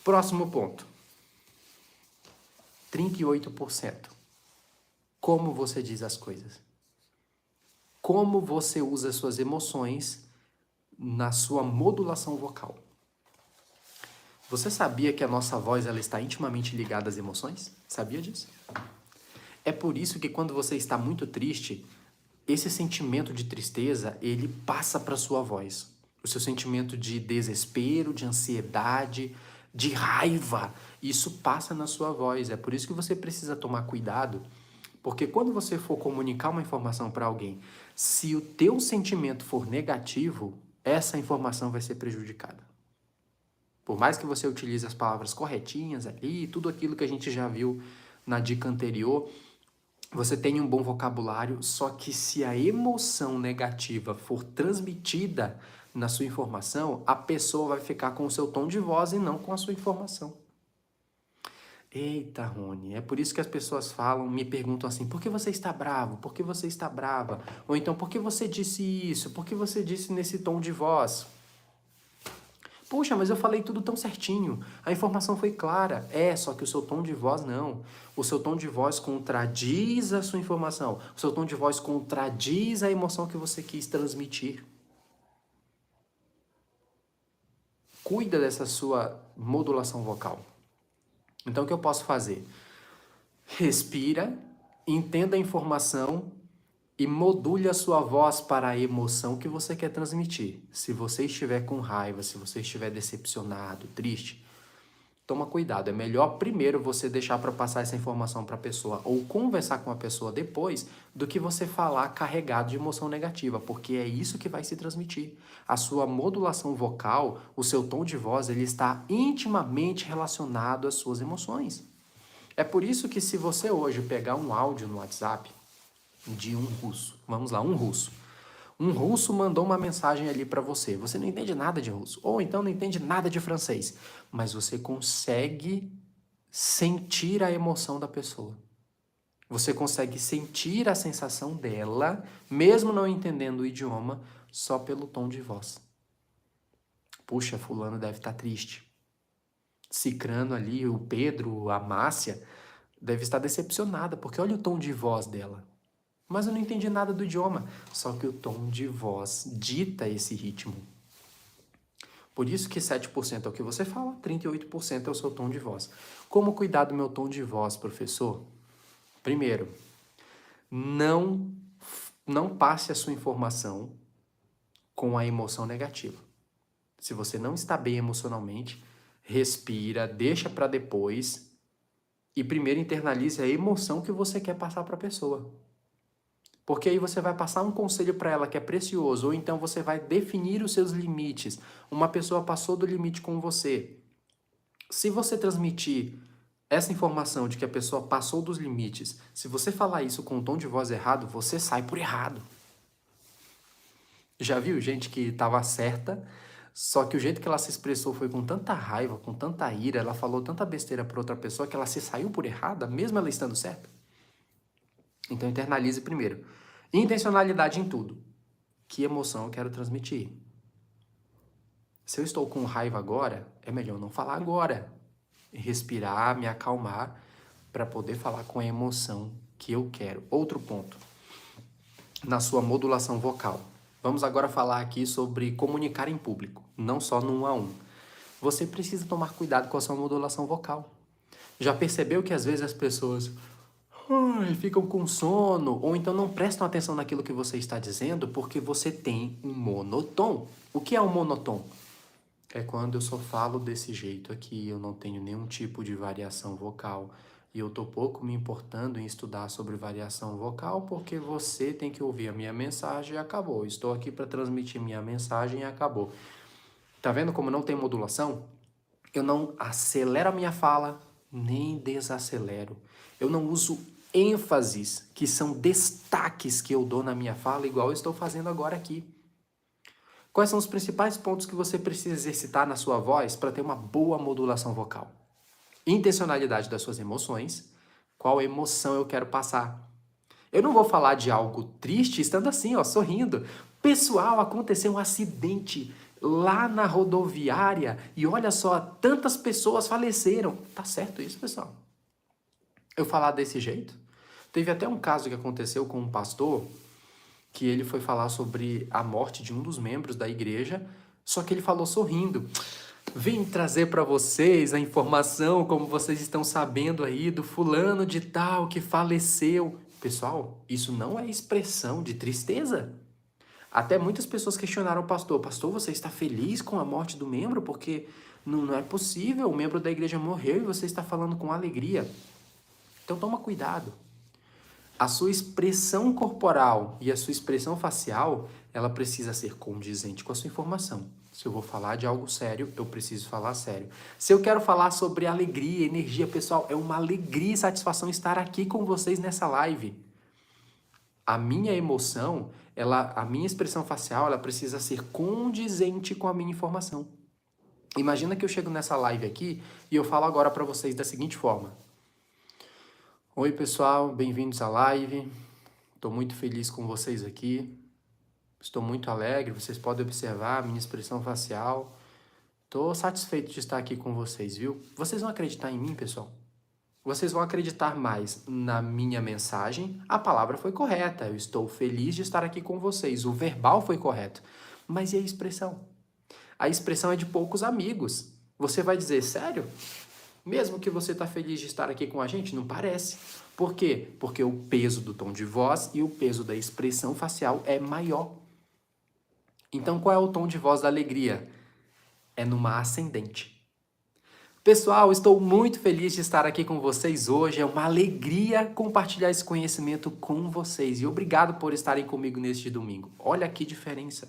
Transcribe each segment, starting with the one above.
Próximo ponto. 38%. Como você diz as coisas. Como você usa suas emoções na sua modulação vocal. Você sabia que a nossa voz ela está intimamente ligada às emoções? Sabia disso? É por isso que quando você está muito triste, esse sentimento de tristeza, ele passa para sua voz. O seu sentimento de desespero, de ansiedade, de raiva, isso passa na sua voz. É por isso que você precisa tomar cuidado, porque quando você for comunicar uma informação para alguém, se o teu sentimento for negativo, essa informação vai ser prejudicada. Por mais que você utilize as palavras corretinhas ali, tudo aquilo que a gente já viu na dica anterior, você tem um bom vocabulário, só que se a emoção negativa for transmitida na sua informação, a pessoa vai ficar com o seu tom de voz e não com a sua informação. Eita, Rony, é por isso que as pessoas falam, me perguntam assim, por que você está bravo? Por que você está brava? Ou então, por que você disse isso? Por que você disse nesse tom de voz? Poxa, mas eu falei tudo tão certinho, a informação foi clara. Só que o seu tom de voz não. O seu tom de voz contradiz a sua informação. O seu tom de voz contradiz a emoção que você quis transmitir. Cuida dessa sua modulação vocal. Então, o que eu posso fazer? Respira, entenda a informação e module a sua voz para a emoção que você quer transmitir. Se você estiver com raiva, se você estiver decepcionado, triste, toma cuidado. É melhor primeiro você deixar para passar essa informação para a pessoa ou conversar com a pessoa depois do que você falar carregado de emoção negativa, porque é isso que vai se transmitir. A sua modulação vocal, o seu tom de voz, ele está intimamente relacionado às suas emoções. É por isso que se você hoje pegar um áudio no WhatsApp de um russo, vamos lá, um russo mandou uma mensagem ali para você, você não entende nada de russo, ou então não entende nada de francês, mas você consegue sentir a emoção da pessoa. Você consegue sentir a sensação dela, mesmo não entendendo o idioma, só pelo tom de voz. Puxa, fulano deve estar triste. Cicrano ali, o Pedro, a Márcia, deve estar decepcionada, porque olha o tom de voz dela. Mas eu não entendi nada do idioma. Só que o tom de voz dita esse ritmo. Por isso que 7% é o que você fala, 38% é o seu tom de voz. Como cuidar do meu tom de voz, professor? Primeiro, não passe a sua informação com a emoção negativa. Se você não está bem emocionalmente, respira, deixa para depois e primeiro internalize a emoção que você quer passar para a pessoa. Porque aí você vai passar um conselho para ela que é precioso, ou então você vai definir os seus limites. Uma pessoa passou do limite com você. Se você transmitir essa informação de que a pessoa passou dos limites, se você falar isso com um tom de voz errado, você sai por errado. Já viu gente que estava certa, só que o jeito que ela se expressou foi com tanta raiva, com tanta ira, ela falou tanta besteira para outra pessoa que ela se saiu por errada, mesmo ela estando certa? Então internalize primeiro. Intencionalidade em tudo. Que emoção eu quero transmitir? Se eu estou com raiva agora, é melhor não falar agora. Respirar, me acalmar, para poder falar com a emoção que eu quero. Outro ponto, na sua modulação vocal. Vamos agora falar aqui sobre comunicar em público, não só no 1 a 1. Você precisa tomar cuidado com a sua modulação vocal. Já percebeu que às vezes as pessoas ficam com sono, ou então não prestam atenção naquilo que você está dizendo porque você tem um monotom. O que é um monotom? É quando eu só falo desse jeito aqui, eu não tenho nenhum tipo de variação vocal. E eu tô pouco me importando em estudar sobre variação vocal porque você tem que ouvir a minha mensagem e acabou. Estou aqui para transmitir minha mensagem e acabou. Tá vendo como não tem modulação? Eu não acelero a minha fala, nem desacelero. Eu não uso ênfases, que são destaques que eu dou na minha fala, igual eu estou fazendo agora aqui. Quais são os principais pontos que você precisa exercitar na sua voz para ter uma boa modulação vocal? Intencionalidade das suas emoções. Qual emoção eu quero passar? Eu não vou falar de algo triste estando assim, ó, sorrindo. Pessoal, aconteceu um acidente lá na rodoviária e olha só, tantas pessoas faleceram. Tá certo isso, pessoal? Eu falar desse jeito? Teve até um caso que aconteceu com um pastor que ele foi falar sobre a morte de um dos membros da igreja, só que ele falou sorrindo. Vim trazer para vocês a informação, como vocês estão sabendo aí, do fulano de tal que faleceu. Pessoal, isso não é expressão de tristeza. Até muitas pessoas questionaram o pastor. Pastor, você está feliz com a morte do membro? Porque não é possível, o membro da igreja morreu e você está falando com alegria. Então toma cuidado. A sua expressão corporal e a sua expressão facial, ela precisa ser condizente com a sua informação. Se eu vou falar de algo sério, eu preciso falar sério. Se eu quero falar sobre alegria, energia, pessoal, é uma alegria e satisfação estar aqui com vocês nessa live. A minha emoção, a minha expressão facial, ela precisa ser condizente com a minha informação. Imagina que eu chego nessa live aqui e eu falo agora para vocês da seguinte forma. Oi, pessoal, bem-vindos à live. Estou muito feliz com vocês aqui. Estou muito alegre, vocês podem observar a minha expressão facial. Estou satisfeito de estar aqui com vocês, viu? Vocês vão acreditar em mim, pessoal? Vocês vão acreditar mais na minha mensagem. A palavra foi correta. Eu estou feliz de estar aqui com vocês. O verbal foi correto. Mas e a expressão? A expressão é de poucos amigos. Você vai dizer, sério? Mesmo que você está feliz de estar aqui com a gente? Não parece. Por quê? Porque o peso do tom de voz e o peso da expressão facial é maior. Então, qual é o tom de voz da alegria? É numa ascendente. Pessoal, estou muito feliz de estar aqui com vocês hoje. É uma alegria compartilhar esse conhecimento com vocês. E obrigado por estarem comigo neste domingo. Olha que diferença.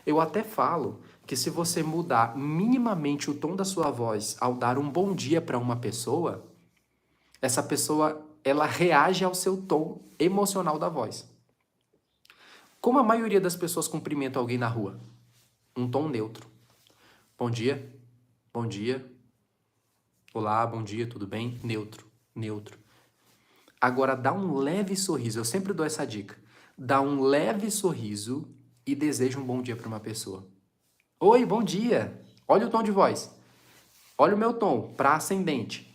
Eu até falo que se você mudar minimamente o tom da sua voz ao dar um bom dia para uma pessoa, essa pessoa, ela reage ao seu tom emocional da voz. Como a maioria das pessoas cumprimenta alguém na rua? Um tom neutro. Bom dia, bom dia. Olá, bom dia, tudo bem? Neutro, neutro. Agora dá um leve sorriso, eu sempre dou essa dica. Dá um leve sorriso e deseja um bom dia para uma pessoa. Oi, bom dia. Olha o tom de voz. Olha o meu tom, para ascendente.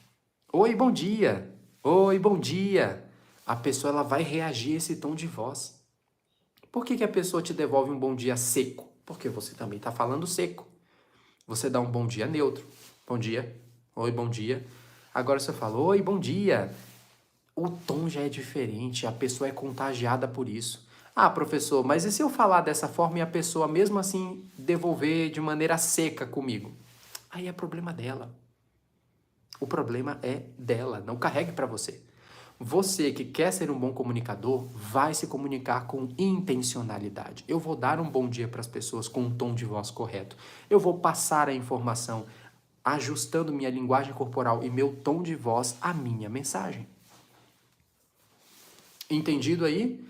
Oi, bom dia. Oi, bom dia. A pessoa ela vai reagir a esse tom de voz. Por que a pessoa te devolve um bom dia seco? Porque você também está falando seco. Você dá um bom dia neutro. Bom dia. Oi, bom dia. Agora você fala, oi, bom dia. O tom já é diferente, a pessoa é contagiada por isso. Ah, professor, mas e se eu falar dessa forma e a pessoa mesmo assim devolver de maneira seca comigo? Aí é problema dela. O problema é dela, não carregue para você. Você que quer ser um bom comunicador, vai se comunicar com intencionalidade. Eu vou dar um bom dia para as pessoas com um tom de voz correto. Eu vou passar a informação ajustando minha linguagem corporal e meu tom de voz à minha mensagem. Entendido aí?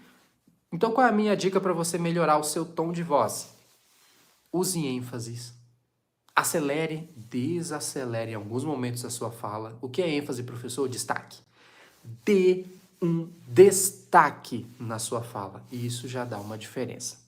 Então, qual é a minha dica para você melhorar o seu tom de voz? Use ênfases. Acelere, desacelere em alguns momentos a sua fala. O que é ênfase, professor? Destaque. Dê um destaque na sua fala. E isso já dá uma diferença.